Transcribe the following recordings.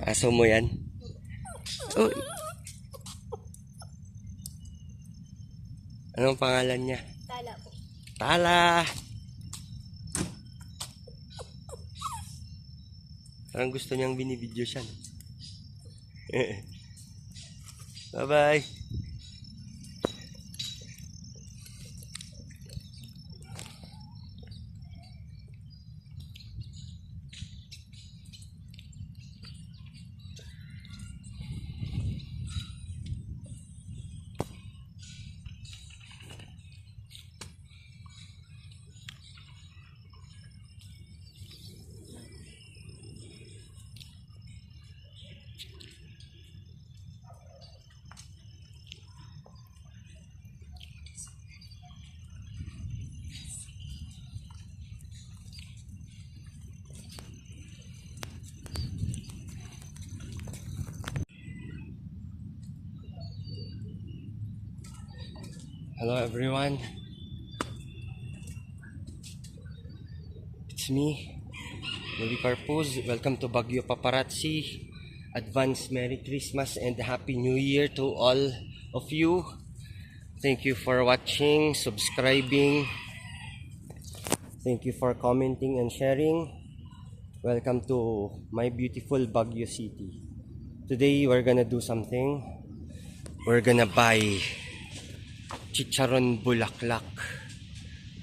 Aso mo yan? Oh. Anong pangalan niya? Tala po. Tala! Parang gusto niyang binibidyo siya. Bye-bye! Hello everyone, it's me, Louie Carpuz. Welcome to Baguio Paparazzi. Advance Merry Christmas and Happy New Year to all of you. Thank you for watching, subscribing. Thank you for commenting and sharing. Welcome to my beautiful Baguio City. Today we're gonna do something. We're gonna buy chicharon bulaklak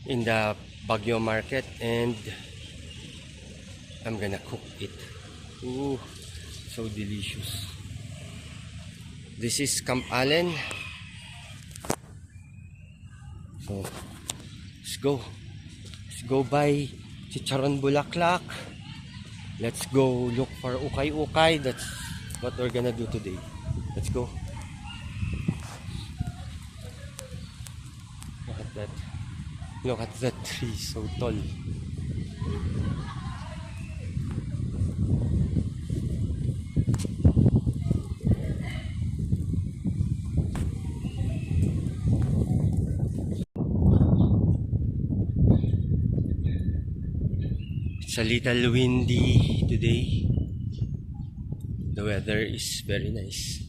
in the Baguio market and I'm gonna cook it. Ooh, so delicious. This is Camp Allen. So let's go buy chicharon bulaklak. Let's go look for ukay-ukay. That's what we're gonna do today. Let's go. Look at that tree, so tall. It's a little windy today. The weather is very nice.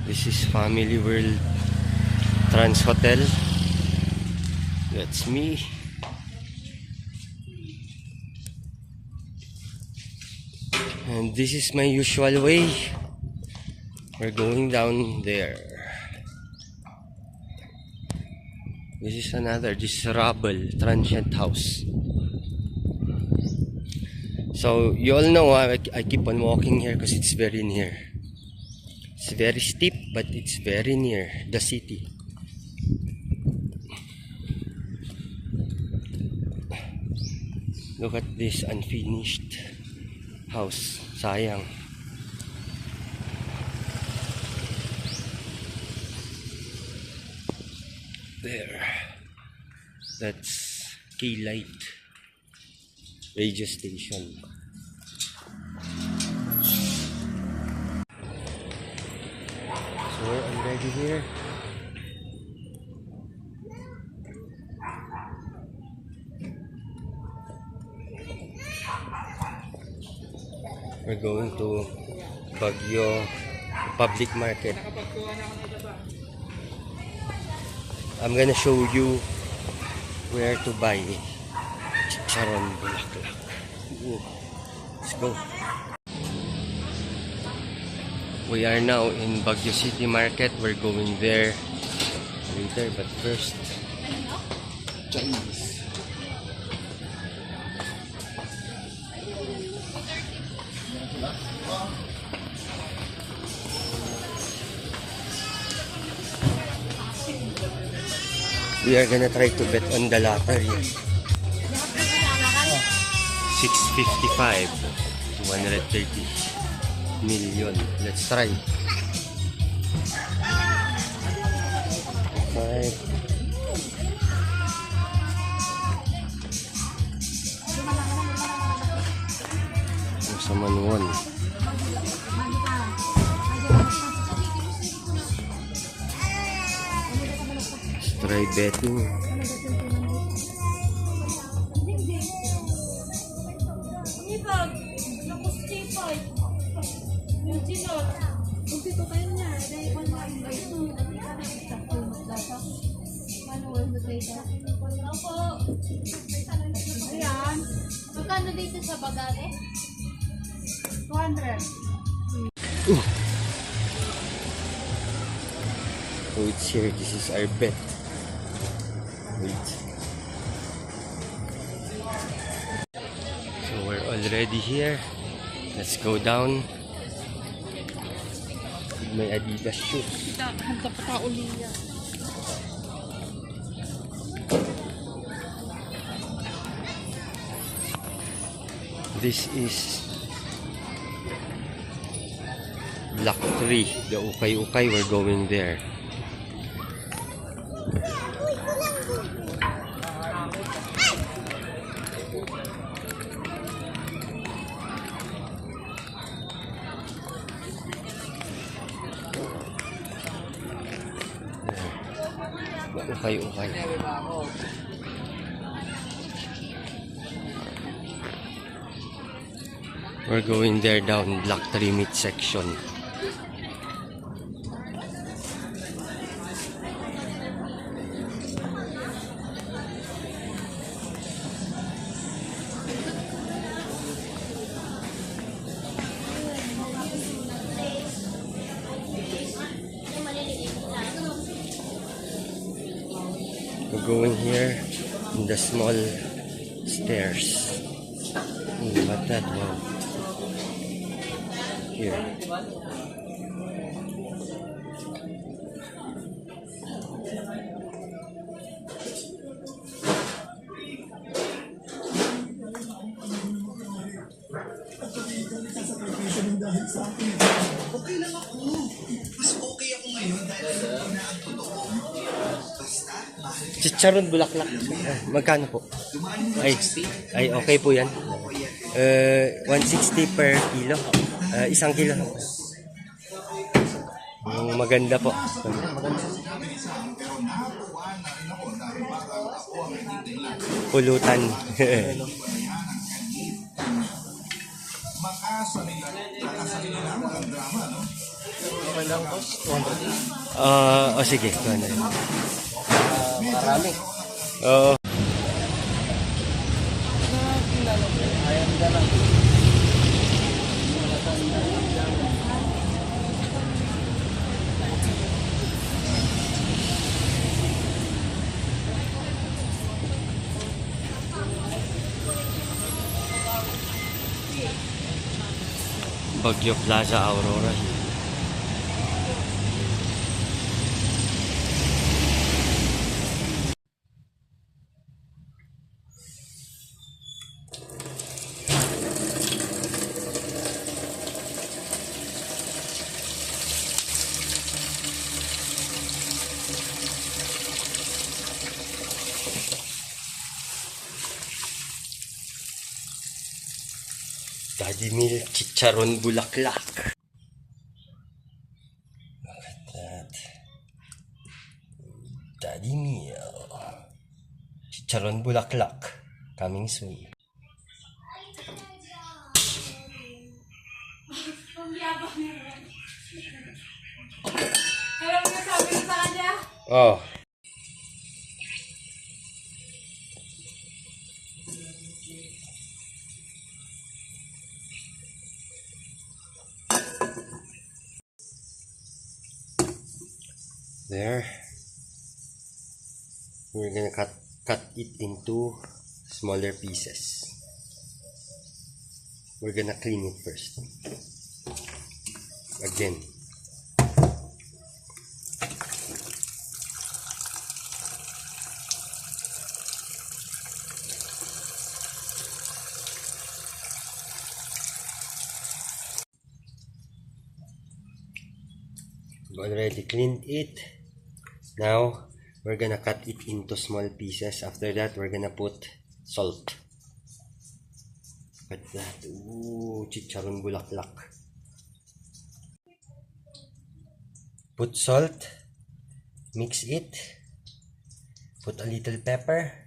This is Family World Trans Hotel. That's me. And this is my usual way. We're going down there. This is another, this rubble transient house. So you all know I keep on walking here because it's very near. It's very steep, but it's very near the city. Look at this unfinished house. Sayang. There. That's K-Light radio station. We're already here. We're going to Baguio Public Market. I'm gonna show you where to buy chicharon bulaklak. Let's go. We are now in Baguio City Market. We're going there later, but first, Chinese. We are gonna try to bet on the lottery. 655 to 130 million. Let's try. Okay. Someone won. Let's try betting. Ayan. Magkano dito sa Bagale? 200. So it's here. This is our bed. Wait. So we're already here. Let's go down. May Adidas shoes. Handa pa ka uliya. This is Block 3. The Ukay-Ukay. We're going there. Ukay-Ukay. We're going there down Block 3 meat section. We're going here in the small stairs. What that? Wow. Here. Okay lang ako. Mas okay ako ngayon dahil hindi na ang totoo. Basta, mahal ka. Chicharon bulaklak. Magkano po? Ay okay po yan. 160 per kilo. Isang kilo. Maganda po. Pulutan. Sige. Marami. Oo. Baguio Plaza, Aurora. Daddy Meal Chicharon Bulaklak. Look at that. Daddy Meal Chicharon Bulaklak. Coming soon. Alam mo sabi ko sa kanya? Oh. There. We're gonna cut it into smaller pieces. We're gonna clean it first. Again. We already cleaned it. Now we're gonna cut it into small pieces. After that, we're gonna put salt. Look at that. Ooh, chicharon bulaklak. Put salt. Mix it. Put a little pepper.